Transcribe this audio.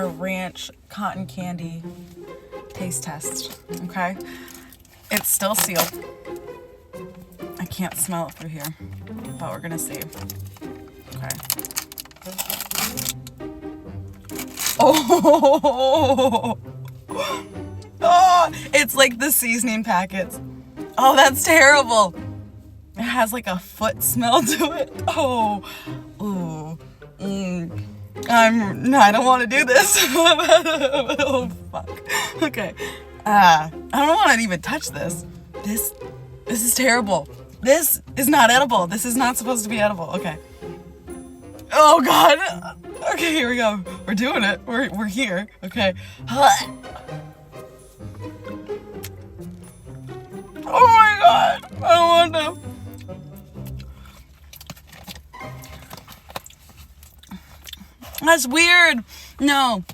our ranch cotton candy taste test, okay? It's still sealed. I can't smell it through here, but we're gonna see. Okay. Oh, oh, it's like the seasoning packets. Oh, that's terrible. It has like a foot smell to it. Oh, ooh, I don't want to do this. Oh, fuck. Okay. I don't want to even touch this. This is terrible. This is not edible. This is not supposed to be edible. Okay. Oh, God. Okay, here we go. We're doing it. We're here. Okay. Oh, my God. I don't want to. That's weird. No.